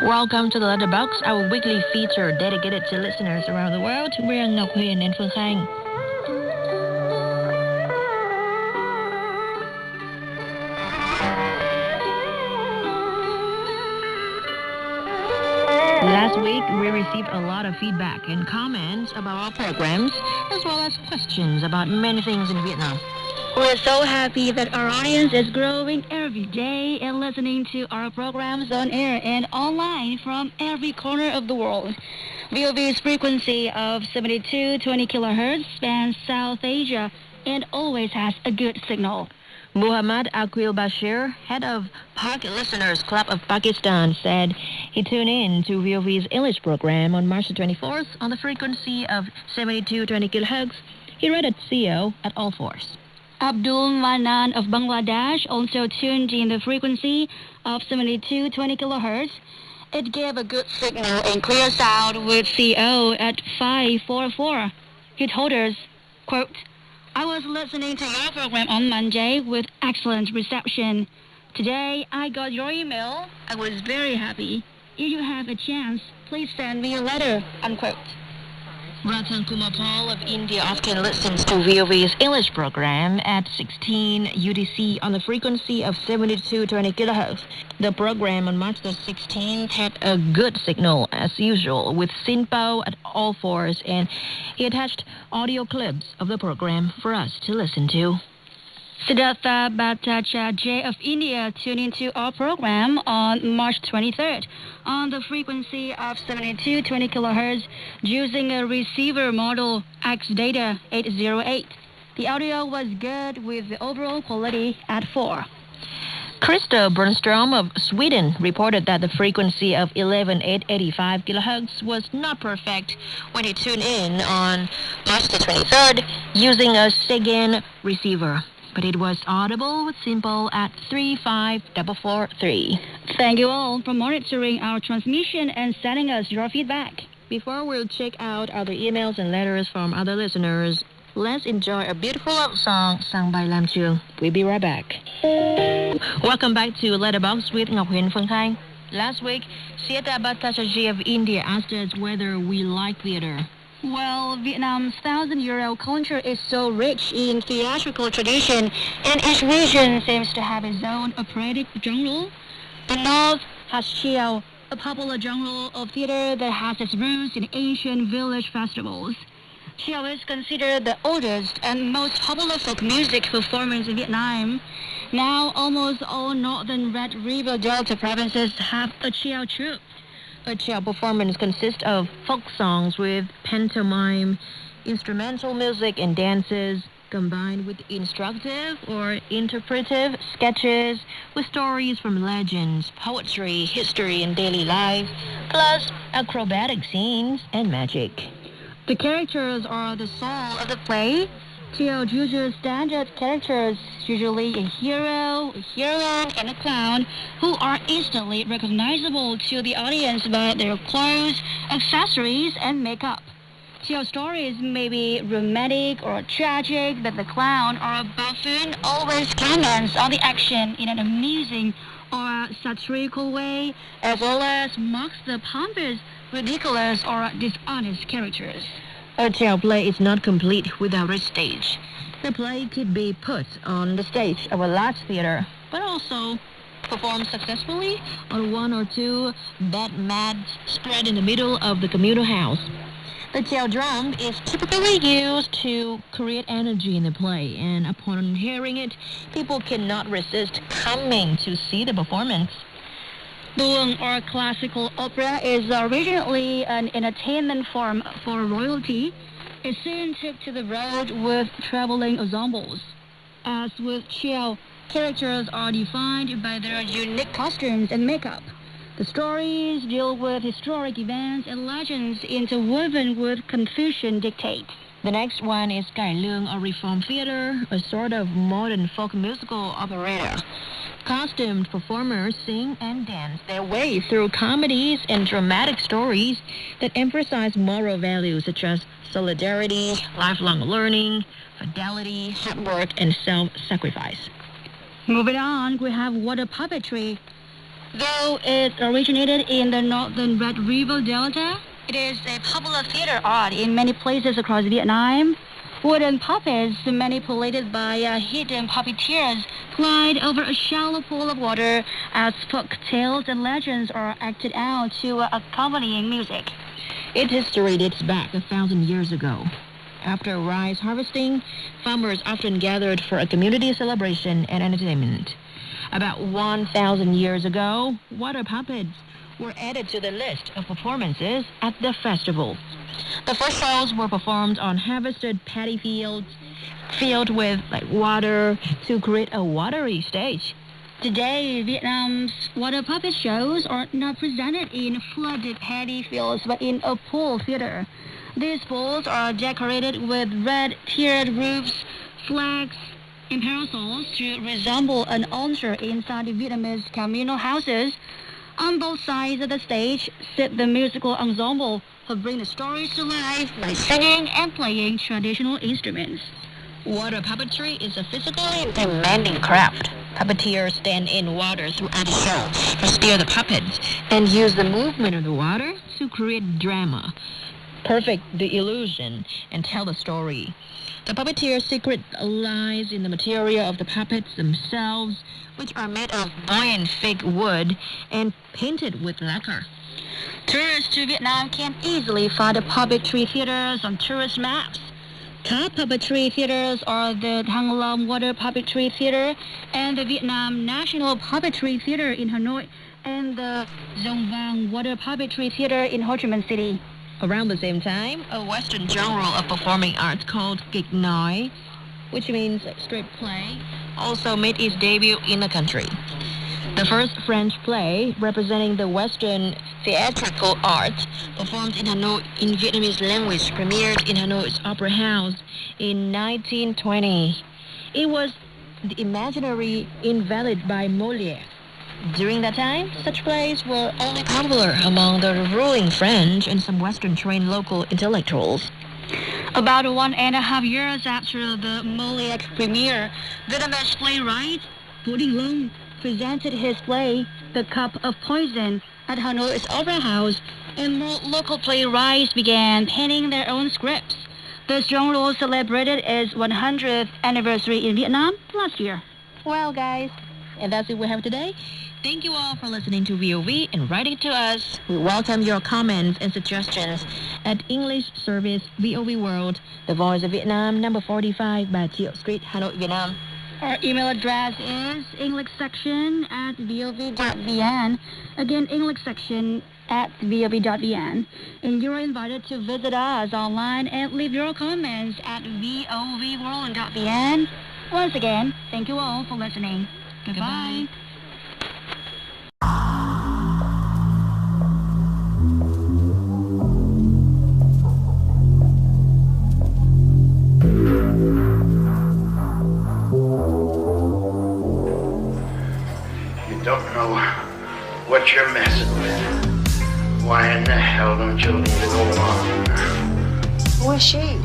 Welcome to the Letterbox, our weekly feature dedicated to listeners around the world. We're Ngọc Huyền and Phương Khanh. Last week, we received a lot of feedback and comments about our programs, as well as questions about many things in Vietnam. We're so happy that our audience is growing every day and listening to our programs on air and online from every corner of the world. VOV's frequency of 7220 kHz spans South Asia and always has a good signal. Muhammad Aqil Bashir, head of Pak Listeners Club of Pakistan, said he tuned in to VOV's English program on March 24th on the frequency of 7220 kHz. He read at CO at all fours. Abdul Manan of Bangladesh also tuned in the frequency of 7220 kHz. It gave a good signal and clear sound with CO at 544. He told us, quote, I was listening to your program on Monday with excellent reception. Today, I got your email. I was very happy. If you have a chance, please send me a letter, unquote. Ratan Kumar Paul of India often listens to VOV's English program at 16 UTC on the frequency of 7220 kHz. The program on March the 16th had a good signal as usual with SINPO at all fours, and he attached audio clips of the program for us to listen to. Siddhartha Bhattacharya of India tuned into our program on March 23rd on the frequency of 7220 kHz using a receiver model X-Data 808. The audio was good with the overall quality at 4. Krista Bernström of Sweden reported that the frequency of 11885 kHz was not perfect when he tuned in on March the 23rd using a Stegen receiver. But it was audible with SINPO at 35443. Thank you all for monitoring our transmission and sending us your feedback. Before we'll check out other emails and letters from other listeners, let's enjoy a beautiful love song sung by Lam Chuong. We'll be right back. Welcome back to Letterbox with Ngọc Huyền Phương Khanh. Last week, Siddhartha Bhattacharya of India asked us whether we like theater. Well, Vietnam's 1,000-year-old culture is so rich in theatrical tradition, and each region seems to have its own operatic genre. The North has Chiao, a popular genre of theater that has its roots in ancient village festivals. Chiao is considered the oldest and most popular folk music performance in Vietnam. Now, almost all northern Red River Delta provinces have a Chiao troupe. A Chiao performance consists of folk songs with pantomime, instrumental music, and dances, combined with instructive or interpretive sketches with stories from legends, poetry, history, and daily life, plus acrobatic scenes and magic. The characters are the soul of the play. Chiao uses standard characters, usually a hero, a heroine, and a clown, who are instantly recognizable to the audience by their clothes, accessories, and makeup. Chiao stories may be romantic or tragic, but the clown or buffoon always comments on the action in an amusing or satirical way, as well as mocks the pompous, ridiculous, or dishonest characters. A Chiao play is not complete without a stage. The play could be put on the stage of a large theater, but also performed successfully on one or two bed mats spread in the middle of the communal house. The Chiao drum is typically used to create energy in the play, and upon hearing it, people cannot resist coming to see the performance. Tuồng, or classical opera, is originally an entertainment form for royalty. It soon took to the road with traveling ensembles. As with Chiao, characters are defined by their unique costumes and makeup. The stories deal with historic events and legends interwoven with Confucian dictates. The next one is Cải Lương, or Reform Theater, a sort of modern folk musical operetta. Costumed performers sing and dance their way through comedies and dramatic stories that emphasize moral values such as solidarity, lifelong learning, fidelity, hard work, and self-sacrifice. Moving on, we have water puppetry. Though it originated in the northern Red River Delta, it is a popular theater art in many places across Vietnam. Wooden puppets manipulated by hidden puppeteers glide over a shallow pool of water as folk tales and legends are acted out to accompanying music. Its history dates back 1,000 years ago. After rice harvesting, farmers often gathered for a community celebration and entertainment. About 1,000 years ago, water puppets were added to the list of performances at the festival. The first shows were performed on harvested paddy fields filled with water to create a watery stage. Today, Vietnam's water puppet shows are not presented in flooded paddy fields but in a pool theater. These pools are decorated with red tiered roofs, flags, and parasols to resemble an altar inside the Vietnamese communal houses. On both sides of the stage sit the musical ensemble who bring the stories to life by singing and playing traditional instruments. Water puppetry is a physically demanding craft. Puppeteers stand in water throughout the show to steer the puppets and use the movement of the water to create drama, perfect the illusion, and tell the story. The puppeteer's secret lies in the material of the puppets themselves, which are made of buoyant fig wood and painted with lacquer. Tourists to Vietnam can easily find the puppetry theaters on tourist maps. Top puppetry theaters are the Thăng Long Water Puppetry Theater and the Vietnam National Puppetry Theater in Hanoi and the Dong Vang Water Puppetry Theater in Ho Chi Minh City. Around the same time, a Western genre of performing arts called kịch nói, which means straight play, also made its debut in the country. The first French play representing the Western theatrical art performed in Hanoi in Vietnamese language premiered in Hanoi's Opera House in 1920. It was The Imaginary Invalid by Molière. During that time, such plays were only popular among the ruling French and some Western-trained local intellectuals. About 1.5 years after the Molière premiere, Vietnamese playwright Vũ Đình Long presented his play, The Cup of Poison, at Hanoi's Opera House, and more local playwrights began penning their own scripts. This genre celebrated its 100th anniversary in Vietnam last year. Well, guys, and that's it we have today. Thank you all for listening to VOV and writing to us. We welcome your comments and suggestions at English Service VOV World, The Voice of Vietnam, number 45 Bà Triệu Street, Hanoi, Vietnam. Our email address is englishsection@vov.vn. Again, englishsection@vov.vn. And you're invited to visit us online and leave your comments at vovworld.vn. Once again, thank you all for listening. Goodbye. Don't know what you're messing with. Why in the hell don't you leave it alone? Who is she?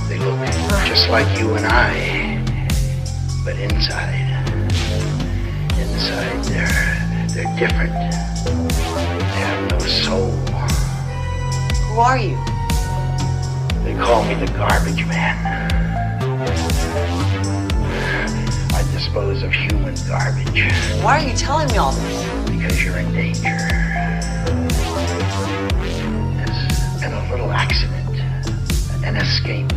They look just like you and I, but inside they're different. They have no soul. Who are you? They call me the garbage man. I dispose of human garbage. Why are you telling me all this? Because you're in danger. There's been a little accident, an escape.